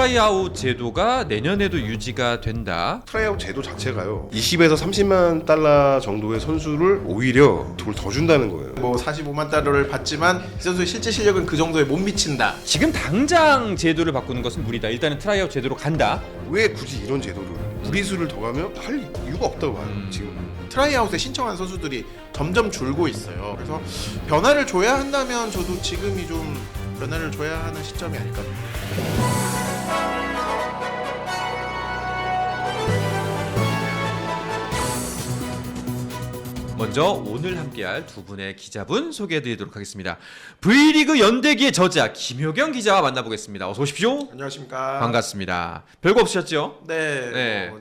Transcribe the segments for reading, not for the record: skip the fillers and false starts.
트라이아웃 제도가 내년에도 유지가 된다. 트라이아웃 제도 자체가요 20에서 30만 달러 정도의 선수를 오히려 돈을 더 준다는 거예요. 뭐 45만 달러를 받지만 이 선수의 실제 실력은 그 정도에 못 미친다. 지금 당장 제도를 바꾸는 것은 무리다. 일단은 트라이아웃 제도로 간다. 왜 굳이 이런 제도를 무리수를 더 가면 할 이유가 없다고 봐요. 지금 트라이아웃에 신청한 선수들이 점점 줄고 있어요. 그래서 변화를 줘야 한다면 저도 지금이 좀 변화를 줘야 하는 시점이 아닐까. 먼저 오늘 함께할 두 분의 기자분 소개해드리도록 하겠습니다. V리그 연대기의 저자 김효경 기자와 만나보겠습니다. 어서 오십시오. 안녕하십니까. 반갑습니다. 별거 없으셨죠? 네. 네.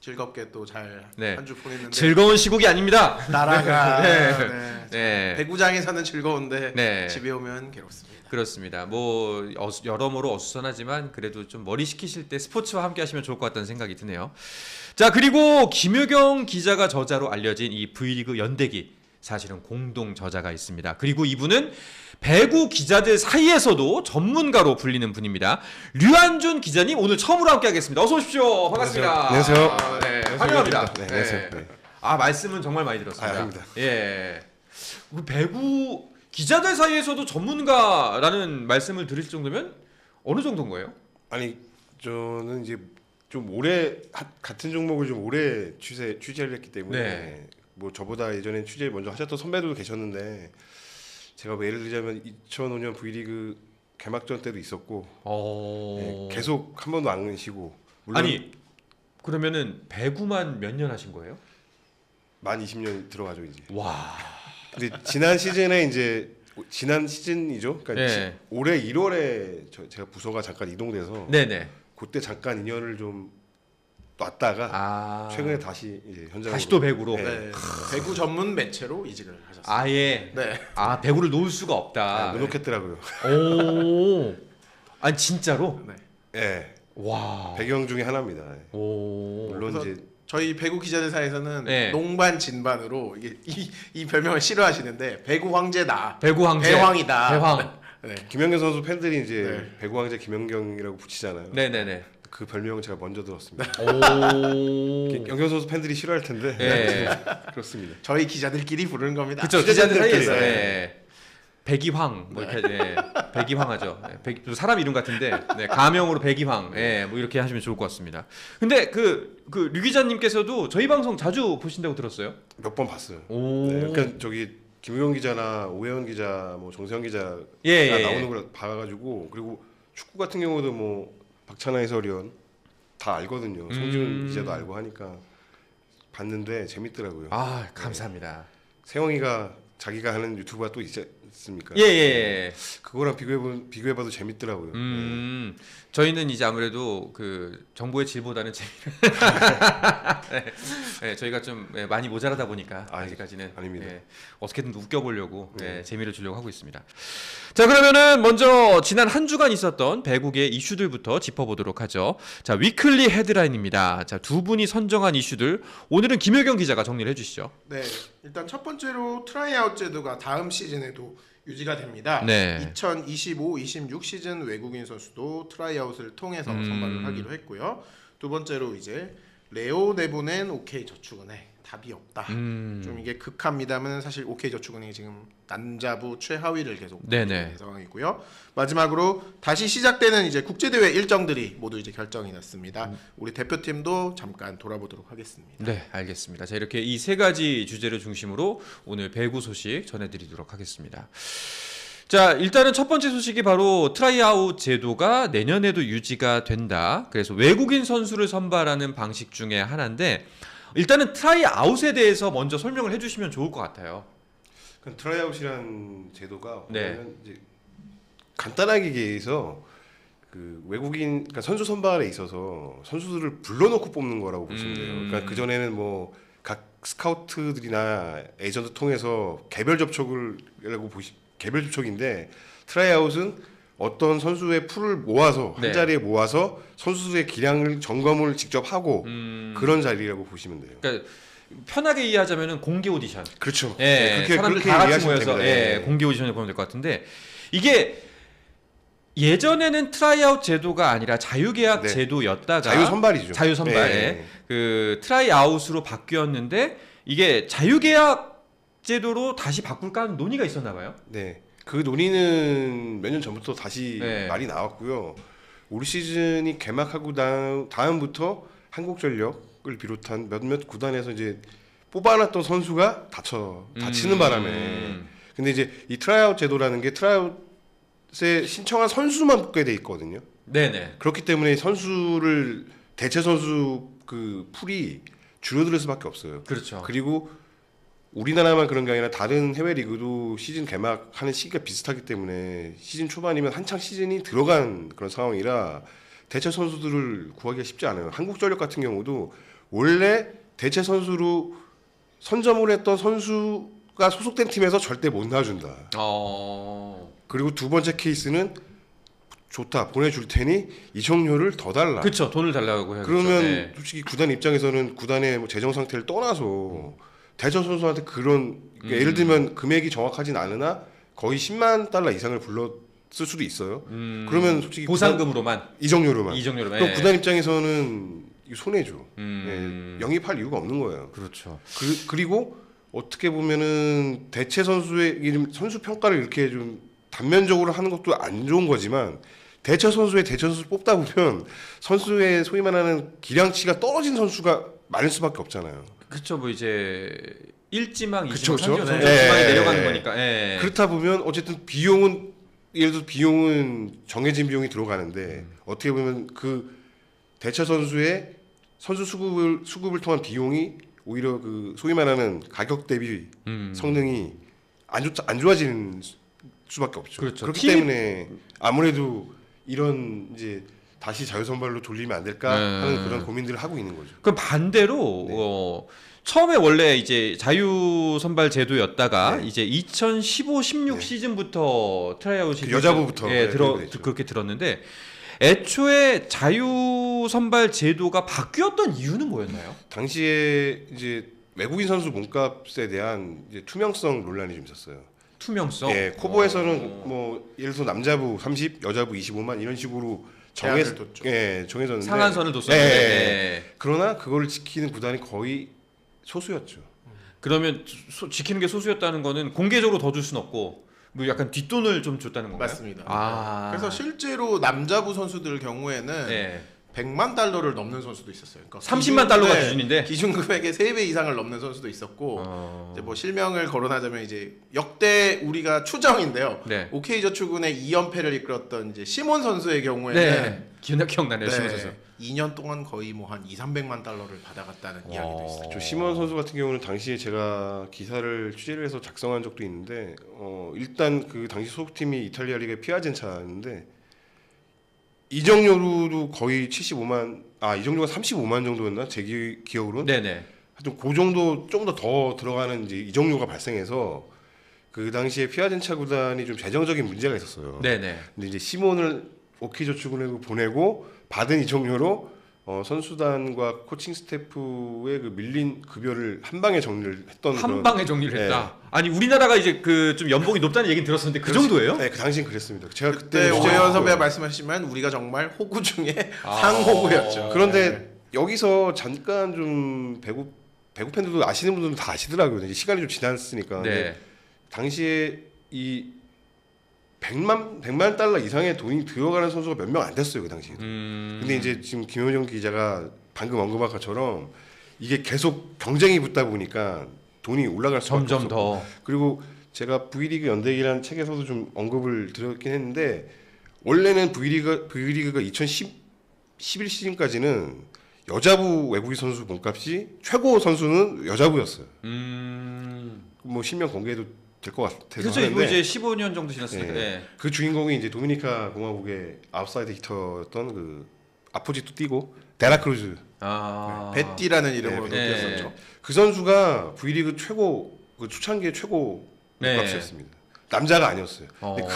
즐겁게 또 잘 네. 한 주 보냈는데 즐거운 시국이 아닙니다. 나라가 네. 네. 네. 배구장에서는 즐거운데 네. 집에 오면 괴롭습니다. 그렇습니다. 뭐 여러모로 어수선하지만 그래도 좀 머리 식히실 때 스포츠와 함께 하시면 좋을 것 같다는 생각이 드네요. 자, 그리고 김효경 기자가 저자로 알려진 이 V리그 연대기 사실은 공동 저자가 있습니다. 그리고 이분은 배구 기자들 사이에서도 전문가로 불리는 분입니다. 류한준 기자님 오늘 처음으로 함께하겠습니다. 어서 오십시오. 반갑습니다. 안녕하세요. 네, 환영합니다. 네, 안녕하세요. 네. 아, 말씀은 정말 많이 들었습니다. 아닙니다. 예. 배구 기자들 사이에서도 전문가라는 말씀을 드릴 정도면 어느 정도인 거예요? 아니 저는 이제 좀 오래 같은 종목을 좀 오래 취재를 했기 때문에 네. 뭐 저보다 예전에 취재 먼저 하셨던 선배들도 계셨는데 제가 뭐 예를 들자면 2005년 V리그 개막전 때도 있었고 네, 계속 한 번도 안 쉬고 물론 아니 그러면은 배구만 몇 년 하신 거예요? 만 20년 들어가죠 이제. 와. 근데 지난 시즌에 이제 지난 시즌이죠. 그러니까 네. 올해 1월에 제가 부서가 잠깐 이동돼서 네네. 그때 잠깐 2년을 좀 놨다가 최근에 다시 이제 현장으로 다시 또 배구로. 네. 네. 배구 전문 매체로 이직을 하셨어요. 아예. 네. 아 배구를 놓을 수가 없다. 못 놓겠더라고요. 오. 아니 진짜로? 네. 네. 와. 배경 중에 하나입니다. 네. 오. 물론 그래서 이제 저희 배구 기자들 사이에서는 네. 농반 진반으로 이게 이 별명을 싫어하시는데 배구 황제다. 배구 황제. 배황이다. 배황. 네. 김연경 선수 팬들이 이제 네. 배구 황제 김연경이라고 붙이잖아요. 네네네. 그 별명은 제가 먼저 들었습니다. 오. 연경 선수 팬들이 싫어할 텐데 네. 그렇습니다. 저희 기자들끼리 부르는 겁니다. 그렇죠. 기자들 기자들끼리. 사이에서. 네. 네. 백이황 뭐 이렇게 네. 백이황하죠. 네. 사람 이름 같은데 네. 가명으로 백이황. 네. 뭐 이렇게 하시면 좋을 것 같습니다. 근데 류 기자님께서도 저희 방송 자주 보신다고 들었어요? 몇 번 봤어요. 오. 네, 그러니까 저기 김우영 기자나 오해원 기자, 뭐 정세영 기자가 예. 나오는 걸 봐가지고 그리고 축구 같은 경우도 뭐 박찬하 해설위원 다 알거든요. 송지훈 기자도 알고 하니까 봤는데 재밌더라고요. 아 감사합니다. 세영이가 자기가 하는 유튜브가 또 있습니까? 예. 그거랑 비교해봐도 재밌더라고요. 저희는 이제 아무래도 그 정보의 질보다는 재미를 네, 저희가 좀 많이 모자라다 보니까 아직까지는 아닙니다. 어떻게든 웃겨보려고 재미를 주려고 하고 있습니다. 자 그러면은 먼저 지난 한 주간 있었던 배구계 이슈들부터 짚어보도록 하죠. 자 위클리 헤드라인입니다. 자 두 분이 선정한 이슈들 오늘은 김효경 기자가 정리를 해주시죠. 네. 일단 첫 번째로 트라이아웃 제도가 다음 시즌에도 유지가 됩니다. 네. 2025-26 시즌 외국인 선수도 트라이아웃을 통해서 선발을 하기로 했고요. 두 번째로 이제 레오 내보낸 OK저축은행 답이 없다. 좀 이게 극합니다만 사실 OK저축은행이 지금 남자부 최하위를 계속 네네. 상황이고요. 마지막으로 다시 시작되는 이제 국제대회 일정들이 모두 이제 결정이 났습니다. 우리 대표팀도 잠깐 돌아보도록 하겠습니다. 네, 알겠습니다. 자, 이렇게 이 세 가지 주제를 중심으로 오늘 배구 소식 전해드리도록 하겠습니다. 자, 일단은 첫 번째 소식이 바로 트라이아웃 제도가 내년에도 유지가 된다. 그래서 외국인 선수를 선발하는 방식 중에 하나인데 일단은 트라이아웃에 대해서 먼저 설명을 해주시면 좋을 것 같아요. 트라이아웃이라는 제도가 네. 보면 이제 간단하게 얘기해서 그 외국인 그러니까 선수 선발에 있어서 선수들을 불러놓고 뽑는 거라고 보시면 돼요. 그러니까 그 전에는 뭐 각 스카우트들이나 에이전트 통해서 개별 접촉인데 트라이아웃은 어떤 선수의 풀을 모아서 한 자리에 모아서 선수들의 기량을 점검을 직접 하고 그런 자리라고 보시면 돼요. 그러니까 편하게 이해하자면은 공개 오디션. 그렇죠. 예, 그렇게 사람들 그렇게 다 같이 이해하시면 모여서 됩니다. 공개 오디션을 보면 될 것 같은데 이게 예전에는 트라이아웃 제도가 아니라 자유계약 네. 제도였다가 자유 선발이죠. 자유 선발에 네. 그 트라이아웃으로 바뀌었는데 이게 자유계약 제도로 다시 바꿀까 하는 논의가 있었나 봐요. 네. 그 논의는 몇 년 전부터 다시 네. 말이 나왔고요. 올 시즌이 개막하고 다음부터 한국전력을 비롯한 몇몇 구단에서 이제 뽑아놨던 선수가 다치는 바람에. 근데 이제 이 트라이아웃 제도라는 게 트라이아웃에 신청한 선수만 붙게 돼 있거든요. 네네. 그렇기 때문에 선수를 대체 선수 그 풀이 줄어들 수밖에 없어요. 그렇죠. 그리고 우리나라만 그런 게 아니라 다른 해외 리그도 시즌 개막하는 시기가 비슷하기 때문에 시즌 초반이면 한창 시즌이 들어간 그런 상황이라 대체 선수들을 구하기가 쉽지 않아요. 한국전력 같은 경우도 원래 대체 선수로 선점을 했던 선수가 소속된 팀에서 절대 못 놔준다. 그리고 두 번째 케이스는 좋다 보내줄 테니 이적료를 더 달라. 그렇죠. 돈을 달라고 해야겠죠. 그러면 네. 솔직히 구단 입장에서는 구단의 뭐 재정 상태를 떠나서 대전 선수한테 그런 그러니까 예를 들면 금액이 정확하진 않으나 거의 10만 달러 이상을 불렀을 수도 있어요. 그러면 솔직히 보상금으로만 이적료로만. 이적료로만. 그럼 예. 구단 입장에서는 이거 손해죠. 예, 영입할 이유가 없는 거예요. 그렇죠. 그리고 어떻게 보면은 대체 선수의 선수 평가를 이렇게 좀 단면적으로 하는 것도 안 좋은 거지만 대체 선수의 대체 선수 뽑다 보면 선수의 소위 말하는 기량치가 떨어진 선수가 많을 수밖에 없잖아요. 그렇죠. 뭐 이제 1지망, 2지망, 그쵸, 3지망, 그쵸. 선수 예, 지망이 예, 내려가는 예. 거니까. 예. 그렇다 보면 어쨌든 비용은 예를 들어 비용은 정해진 비용이 들어가는데 어떻게 보면 그 대체 선수의 선수 수급을 통한 비용이 오히려 그 소위 말하는 가격 대비 성능이 안 좋아지는 수밖에 없죠. 그렇죠. 그렇기 때문에 아무래도 이런 이제 다시 자유선발로 돌리면 안 될까 하는 그런 고민들을 하고 있는 거죠. 그럼 반대로 네. 처음에 원래 이제 자유 선발 제도였다가 네. 이제 2015-16 네. 시즌부터 트라이아웃이 그 여자부부터 예, 그랬죠. 그렇게 들었는데 애초에 자유 선발 제도가 바뀌었던 이유는 뭐였나요? 당시에 이제 외국인 선수 몸값에 대한 이제 투명성 논란이 좀 있었어요. 투명성. 예, 코보에서는 뭐 예를 들어 남자부 30, 여자부 25만 이런 식으로 제한을 뒀죠. 정해졌는데 상한선을 뒀었는데. 예, 예. 그러나 그거를 지키는 구단이 거의 소수였죠. 그러면 지키는 게 소수였다는 거는 공개적으로 더 줄 수는 없고 뭐 약간 뒷돈을 좀 줬다는 건가요? 맞습니다. 아. 그래서 실제로 남자부 선수들 경우에는 예. 100만 달러를 넘는 선수도 있었어요. 그러니까 30만 달러가 기준인데. 기준 금액의 3배 이상을 넘는 선수도 있었고 이제 뭐 실명을 거론하자면 이제 역대 우리가 추정인데요. 네. OK저축은의 2연패를 이끌었던 이제 시몬 선수의 경우에는 네. 기억나네요. 네, 심은 선수. 2년 동안 거의 뭐 한 2,300만 달러를 받아갔다는 이야기도 있어요. 저 시몬 선수 같은 경우는 당시에 제가 기사를 취재를 해서 작성한 적도 있는데 일단 그 당시 소속팀이 이탈리아 리그의 피아젠차였는데 이적료로도 거의 75만 이적료가 35만 정도였나 제 기억으로는 네네. 하여튼 그 정도 좀 더 들어가는 이제 이적료가 발생해서 그 당시에 피아젠차 구단이 좀 재정적인 문제가 있었어요. 네네. 근데 이제 시몬을 오키저축은행으로 보내고 받은 이적료로 선수단과 코칭 스태프의 그 밀린 급여를 한 방에 정리를 했던 한 방에 정리를 했다. 아니 우리나라가 이제 그 좀 연봉이 높다는 얘기는 들었었는데 그 정도예요? 네, 그 당시엔 그랬습니다. 제가 그때 그때 오해원 선배가 말씀하시면 우리가 정말 호구 중에 상호구였죠. 그런데 네. 여기서 잠깐 좀 배구 팬들도 아시는 분들은 다 아시더라고요. 이제 시간이 좀 지났으니까. 근데 네. 당시에 이 100만 달러 이상의 돈이 들어가는 선수가 몇 명 안 됐어요 그 당시에. 근데 이제 지금 김효정 기자가 방금 언급한 것처럼 이게 계속 경쟁이 붙다 보니까 돈이 올라갈 수밖에 점점 없었고. 더. 그리고 제가 V리그 연대기라는 책에서도 좀 언급을 드렸긴 했는데 원래는 V리그가 2011 시즌까지는 여자부 외국인 선수 몸값이 최고 선수는 여자부였어요. 뭐 실명 공개도 될 것 같아서 그렇죠. 하는데 이제 15년 정도 지났으니까. 예. 네. 그 주인공이 이제 도미니카 공화국의 아웃사이드 히터였던 그 아포지토 띠고 데라크루즈. 베띠라는 이름으로 네. 뛰었었죠. 그 선수가 V리그 최고 그 초창기의 최고 네. 몸값이었습니다. 남자가 아니었어요. 근데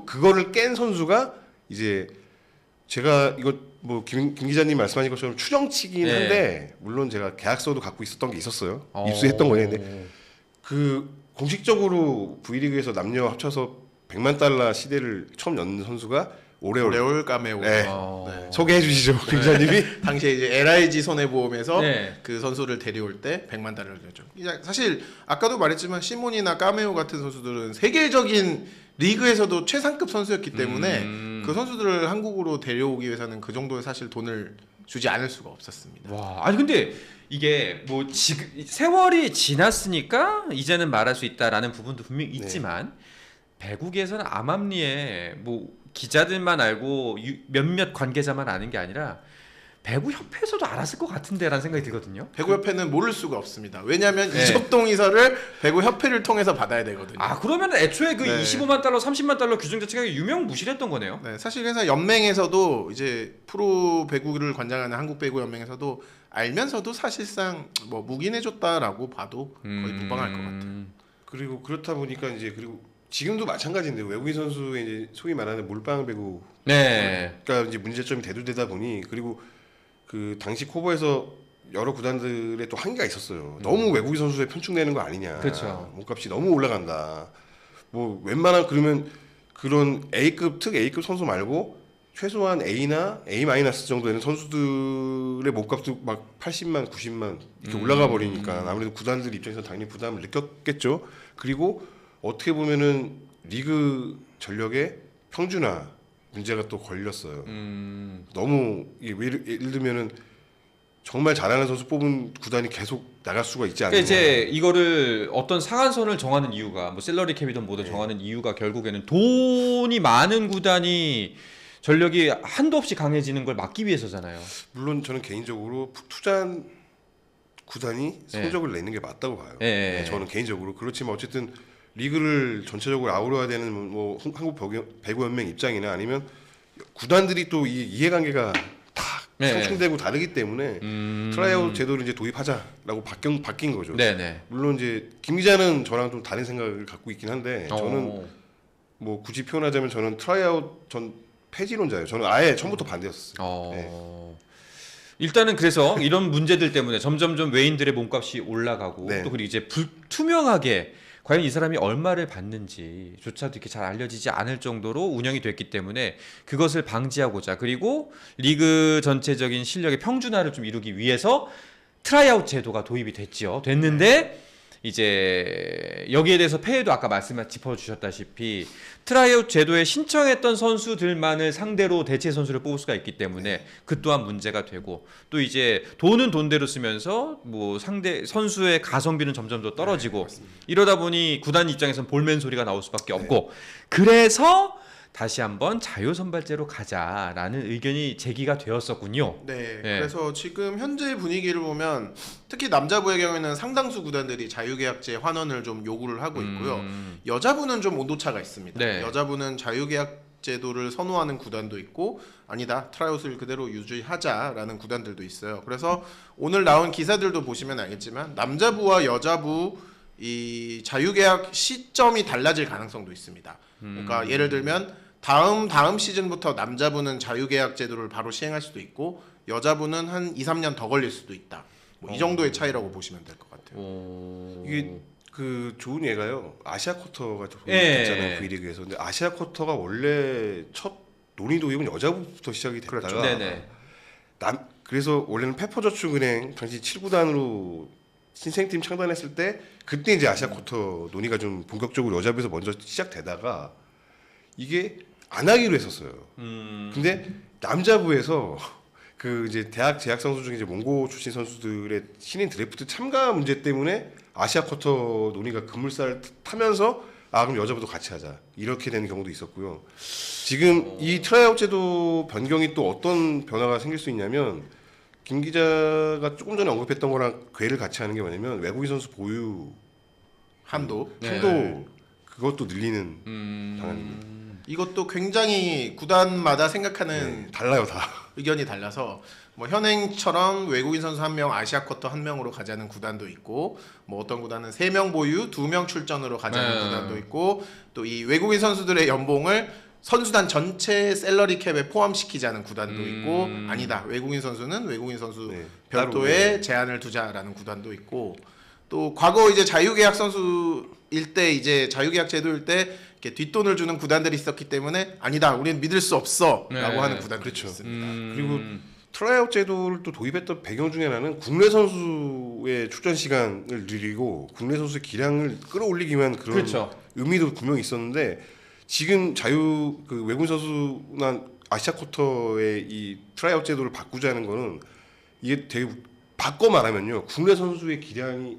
그거를 깬 선수가 이제 제가 이거 뭐 김 기자님 말씀하신 것처럼 추정치긴 네. 한데 물론 제가 계약서도 갖고 있었던 게 있었어요. 입수했던 거예요. 근데 그 공식적으로 V리그에서 남녀 합쳐서 100만 달러 시대를 처음 여는 선수가 오레올. 까메오. 네. 네. 소개해 주시죠, 김사님이. 당시에 이제 LIG 손해보험에서 네. 그 선수를 데려올 때 100만 달러를 줬죠. 사실 아까도 말했지만 시몬이나 까메오 같은 선수들은 세계적인 리그에서도 최상급 선수였기 때문에 그 선수들을 한국으로 데려오기 위해서는 그 정도의 사실 돈을 주지 않을 수가 없었습니다. 와, 아니 근데 이게 뭐 지금 세월이 지났으니까 이제는 말할 수 있다라는 부분도 분명히 있지만 배구계에서는 암암리에 뭐 기자들만 알고 몇몇 관계자만 아는 게 아니라 배구 협회에서도 알았을 것 같은데라는 생각이 들거든요. 배구협회는 모를 수가 없습니다. 왜냐하면 네. 이적동 이설을 배구협회를 통해서 받아야 되거든요. 아 그러면 애초에 그 네. 25만 달러, 30만 달러 규정 자체가 유명무실했던 거네요. 네, 사실 그래서 연맹에서도 이제 프로 배구를 관장하는 한국 배구 연맹에서도 알면서도 사실상 뭐 묵인해줬다라고 봐도 거의 무방할 것 같아요. 그리고 그렇다 보니까 이제 그리고 지금도 마찬가지인데 외국인 선수의 이제 소위 말하는 몰빵 배구 네. 가 이제 문제점이 대두되다 보니 그리고 그 당시 코보에서 여러 구단들의 또 한계가 있었어요. 너무 외국인 선수에 편충되는 거 아니냐. 그렇죠. 몸값이 너무 올라간다. 뭐 웬만한 그러면 그런 A급 특 A급 선수 말고 최소한 A나 A 마이너스 정도 되는 선수들의 몸값도 막 80만, 90만 이렇게 올라가 버리니까 아무래도 구단들 입장에서 당연히 부담을 느꼈겠죠. 그리고 어떻게 보면은 리그 전력의 평준화 문제가 또 걸렸어요. 너무 예를 들면은 정말 잘하는 선수 뽑은 구단이 계속 나갈 수가 있지 않느냐. 그러니까 이제 이거를 어떤 상한선을 정하는 이유가 뭐 셀러리 캡이든 뭐든 정하는 이유가 결국에는 돈이 많은 구단이 전력이 한도 없이 강해지는 걸 막기 위해서잖아요. 물론 저는 개인적으로 투자한 구단이 성적을 내는 게 맞다고 봐요. 네. 저는 개인적으로 그렇지만 어쨌든 리그를 전체적으로 아우러야 되는 뭐 한국 배구 연맹 입장이나 아니면 구단들이 또 이 이해관계가 다 상충되고 다르기 때문에 트라이아웃 제도를 이제 도입하자라고 바뀐 거죠. 네네. 물론 이제 김 기자는 저랑 좀 다른 생각을 갖고 있긴 한데 저는 뭐 굳이 표현하자면 저는 트라이아웃 전 폐지론자예요. 저는 아예 처음부터 반대였어요. 네. 일단은 그래서 이런 문제들 때문에 점점점 외인들의 몸값이 올라가고 네. 또 그리고 이제 불투명하게 과연 이 사람이 얼마를 받는지조차도 이렇게 잘 알려지지 않을 정도로 운영이 됐기 때문에 그것을 방지하고자 그리고 리그 전체적인 실력의 평준화를 좀 이루기 위해서 트라이아웃 제도가 도입이 됐는데 이제 여기에 대해서 폐해도 아까 짚어주셨다시피 트라이아웃 제도에 신청했던 선수들만을 상대로 대체 선수를 뽑을 수가 있기 때문에 그 또한 문제가 되고 또 이제 돈은 돈대로 쓰면서 뭐 상대 선수의 가성비는 점점 더 떨어지고 이러다 보니 구단 입장에서는 볼멘 소리가 나올 수밖에 없고 그래서 다시 한번 자유선발제로 가자라는 의견이 제기가 되었었군요. 네, 그래서 지금 현재 분위기를 보면 특히 남자부의 경우에는 상당수 구단들이 자유계약제 환원을 좀 요구를 하고 있고요. 여자부는 좀 온도차가 있습니다. 네. 여자부는 자유계약 제도를 선호하는 구단도 있고 아니다 트라이아웃을 그대로 유지하자라는 구단들도 있어요. 그래서 오늘 나온 기사들도 보시면 알겠지만 남자부와 여자부 이 자유계약 시점이 달라질 가능성도 있습니다. 그러니까 예를 들면 다음 시즌부터 남자부는 자유계약 제도를 바로 시행할 수도 있고 여자부는 한 2, 3년 더 걸릴 수도 있다. 뭐 이 정도의 차이라고 보시면 될 것 같아요. 이게 그 좋은 예가요. 아시아 쿼터가 됐잖아요. V리그에서. 근데 아시아 쿼터가 원래 첫 논의 도입은 여자부부터 시작이 됐다가 그렇죠. 네네. 그래서 원래는 페퍼저축은행 당시 7구단으로 신생팀 창단했을 때 그때 이제 아시아 쿼터 논의가 좀 본격적으로 여자부에서 먼저 시작되다가 이게 안 하기로 했었어요. 근데 남자부에서 그 이제 대학 재학 선수 중에 이제 몽고 출신 선수들의 신인 드래프트 참가 문제 때문에 아시아 쿼터 논의가 급물살 타면서 아 그럼 여자부도 같이 하자 이렇게 되는 경우도 있었고요. 지금 이 트라이아웃 제도 변경이 또 어떤 변화가 생길 수 있냐면 김 기자가 조금 전에 언급했던 거랑 궤를 같이 하는 게 뭐냐면 외국인 선수 보유 한도 그것도 늘리는 방안입니다. 이것도 굉장히 구단마다 생각하는 달라요 다. 의견이 달라서 뭐 현행처럼 외국인 선수 1명 아시아 쿼터 1명으로 가자는 구단도 있고 뭐 어떤 구단은 3명 보유 2명 출전으로 가자는 구단도 있고 또 이 외국인 선수들의 연봉을 선수단 전체 셀러리 캡에 포함시키자는 구단도 있고 아니다 외국인 선수는 외국인 선수 별도의 제한을 두자라는 구단도 있고 또 과거 이제 자유계약 선수일 때 이제 자유계약 제도일 때 이렇게 뒷돈을 주는 구단들이 있었기 때문에 아니다, 우리는 믿을 수 없어라고 네. 하는 구단들이 그렇죠. 있습니다. 그리고 트라이아웃 제도를 또 도입했던 배경 중에 하나는 국내 선수의 출전 시간을 늘리고 국내 선수의 기량을 끌어올리기 위한 그런 그렇죠. 의미도 분명히 있었는데 지금 그 외국인 선수나 아시아 쿼터의 이 트라이아웃 제도를 바꾸자는 거는 이게 되게 바꿔 말하면요, 국내 선수의 기량이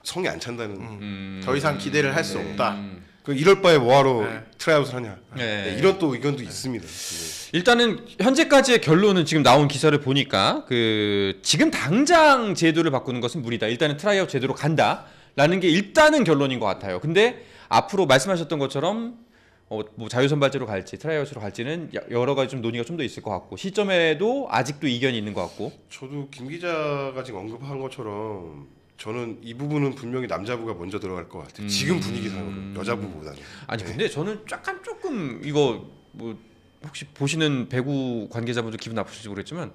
성이 안 찬다는 더 이상 기대를 할 수 없다. 그 이럴 바에 뭐하러 네. 트라이아웃을 하냐. 네. 네, 이런 또 의견도 있습니다. 네. 일단은 현재까지의 결론은 지금 나온 기사를 보니까 그 지금 당장 제도를 바꾸는 것은 무리다. 일단은 트라이아웃 제도로 간다라는 게 일단은 결론인 것 같아요. 근데 앞으로 말씀하셨던 것처럼 뭐 자유선발제로 갈지 트라이아웃으로 갈지는 여러 가지 좀 논의가 좀 더 있을 것 같고 시점에도 아직도 이견이 있는 것 같고. 저도 김 기자가 지금 언급한 것처럼 저는 이 부분은 분명히 남자부가 먼저 들어갈 것 같아요. 지금 분위기상으로 여자부보다는. 아니 근데 저는 약간 조금 이거 뭐 혹시 보시는 배구 관계자분들 기분 나쁘실지 모르겠지만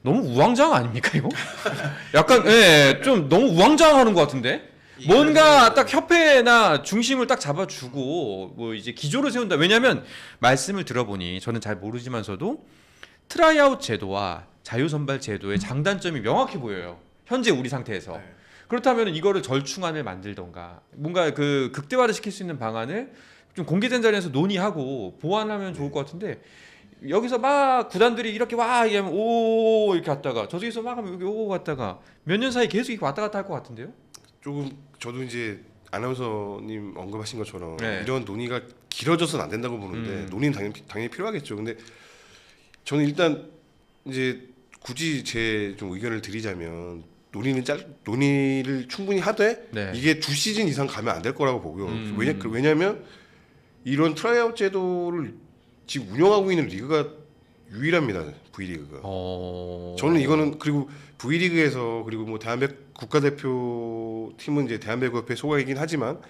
너무 우왕좌왕 아닙니까 이거? 약간 좀 너무 우왕좌왕하는 것 같은데 뭔가 딱 협회나 중심을 딱 잡아주고 뭐 이제 기조를 세운다. 왜냐하면 말씀을 들어보니 저는 잘 모르지만서도 트라이아웃 제도와 자유선발 제도의 장단점이 명확히 보여요. 현재 우리 상태에서. 네. 그렇다면 이거를 절충안을 만들던가 뭔가 그 극대화를 시킬 수 있는 방안을 좀 공개된 자리에서 논의하고 보완하면 좋을 것 같은데 여기서 막 구단들이 이렇게 와 얘기하면 오 이렇게 갔다가 저쪽에서 막 하면 여기 오 갔다가 몇 년 사이 계속 이렇게 왔다 갔다 할 것 같은데요? 조금 저도 이제 아나운서님 언급하신 것처럼 네. 이런 논의가 길어져서는 안 된다고 보는데 논의는 당연히 필요하겠죠. 근데 저는 일단 이제 굳이 제 좀 의견을 드리자면 논의를 충분히 하되 네. 이게 2시즌 이상 가면 안 될 거라고 보고요. 왜냐하면 이런 트라이아웃 제도를 지금 운영하고 있는 리그가 유일합니다. V리그가. 저는 이거는 그리고 V리그에서 그리고 뭐 대한배구 국가대표 팀은 이제 대한배구협회 소속이긴 하지만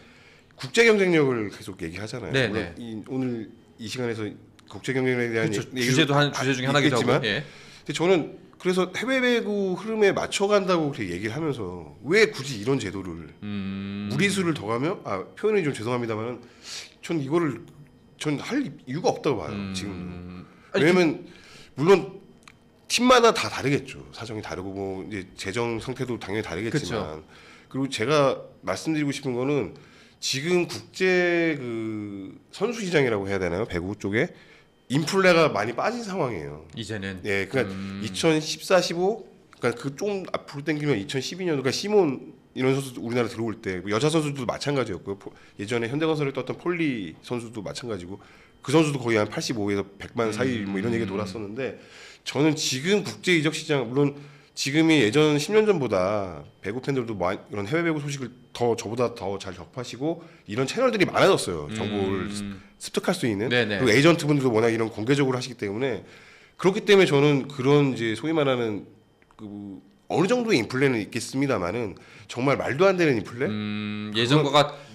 국제 경쟁력을 계속 얘기하잖아요. 네, 물론 오늘 이 시간에서 국제 경쟁력에 대한 그렇죠. 얘기도 주제도 한 주제 중에 하나기도 하고. 있겠지만 예. 근데 저는 그래서 해외 배구 흐름에 맞춰간다고 그렇게 얘기를 하면서 왜 굳이 이런 제도를 무리수를 더하며 표현이 좀 죄송합니다만은 전 이거를 전 할 이유가 없다고 봐요. 지금 왜냐면 물론 팀마다 다 다르겠죠. 사정이 다르고 뭐 이제 재정 상태도 당연히 다르겠지만 그쵸. 그리고 제가 말씀드리고 싶은 거는 지금 국제 그 선수 시장이라고 해야 되나요? 배구 쪽에 인플레가 많이 빠진 상황이에요. 이제는 예, 그러니까 2014, 15, 그러니까 그 좀 앞으로 당기면 2012년, 그러니까 시몬 이런 선수 우리나라 들어올 때뭐 여자 선수들도 마찬가지였고요. 예전에 현대건설에 떴던 폴리 선수도 마찬가지고 그 선수도 거의 한 85에서 100만 사이 뭐 이런 얘기 돌았었는데 저는 지금 국제 이적 시장 물론 지금이 예전 10년 전보다 배구 팬들도 이런 해외 배구 소식을 저보다 더 잘 접하시고 이런 채널들이 많아졌어요. 정보를 습득할 수 있는. 네네. 그리고 에이전트분들도 워낙 이런 공개적으로 하시기 때문에 그렇기 때문에 저는 그런 이제 소위 말하는 그 어느 정도의 인플레는 있겠습니다만은 정말 말도 안 되는 인플레?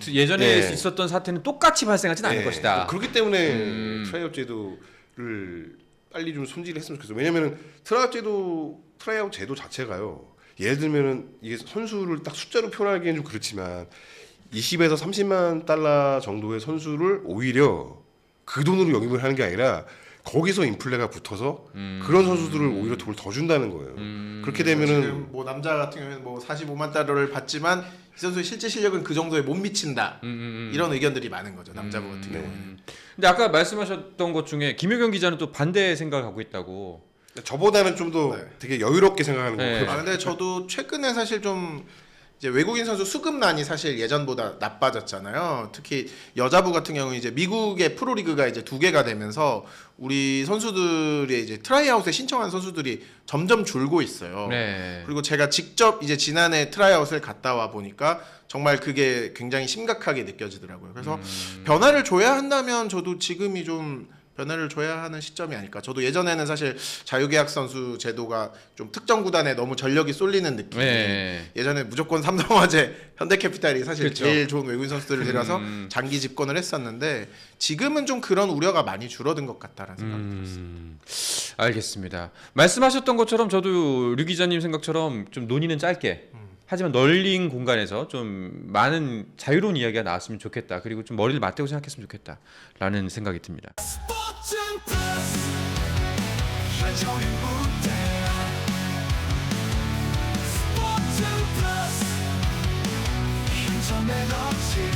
예전에 네. 있었던 사태는 똑같이 발생하지는 않을 네. 것이다. 그렇기 때문에 트라이아웃 제도를 빨리 좀 손질을 했으면 좋겠어요. 왜냐면은 트라이아웃 제도 자체가요. 예를 들면은 이게 선수를 딱 숫자로 표현하기엔 좀 그렇지만 20에서 30만 달러 정도의 선수를 오히려 그 돈으로 영입을 하는 게 아니라 거기서 인플레가 붙어서 그런 선수들을 오히려 돈을 더 준다는 거예요. 그렇게 되면은 지금 뭐 남자 같은 경우에는 뭐 45만 달러를 받지만 이 선수의 실제 실력은 그 정도에 못 미친다. 이런 의견들이 많은 거죠. 남자부 같은 경우는. 근데 아까 말씀하셨던 것 중에 김효경 기자는 또 반대 생각을 갖고 있다고. 저보다는 좀 더 네. 되게 여유롭게 생각하는 네. 거예요. 근데 저도 최근에 사실 좀 이제 외국인 선수 수급난이 사실 예전보다 나빠졌잖아요. 특히 여자부 같은 경우 이제 미국의 프로리그가 이제 2개가 되면서 우리 선수들이 이제 트라이아웃에 신청한 선수들이 점점 줄고 있어요. 네. 그리고 제가 직접 이제 지난해 트라이아웃을 갔다 와 보니까 정말 그게 굉장히 심각하게 느껴지더라고요. 그래서 변화를 줘야 한다면 저도 지금이 좀 변화를 줘야 하는 시점이 아닐까. 저도 예전에는 사실 자유계약 선수 제도가 좀 특정 구단에 너무 전력이 쏠리는 느낌이 네. 예전에 무조건 삼성화재, 현대캐피탈이 사실 그쵸. 제일 좋은 외국인 선수들을 데려서 장기 집권을 했었는데 지금은 좀 그런 우려가 많이 줄어든 것 같다라는 생각이 들었습니다. 알겠습니다. 말씀하셨던 것처럼 저도 류 기자님 생각처럼 좀 논의는 짧게 하지만 널린 공간에서 좀 많은 자유로운 이야기가 나왔으면 좋겠다. 그리고 좀 머리를 맞대고 생각했으면 좋겠다라는 생각이 듭니다. 스포츠 플러스 한정의 무대 스포츠 플러스 힘좀 에너지